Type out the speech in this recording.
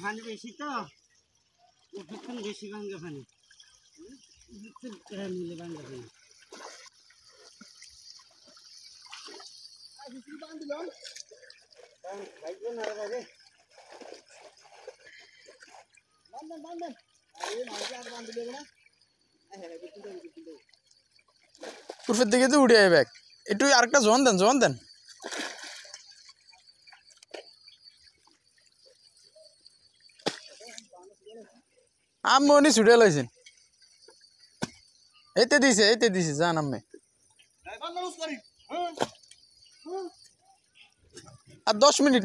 পানি বেশি তো ওষুধ বেশি ভাঙ্গে পানি মিলে ভাঙ্গে পানি পুরফের দিকে তো উড়ে যাবে একটু আরেকটা জোন দেন আমি উনি ছুটে লাইছেন এইতে দিছে জান আমি আর 10 মিনিট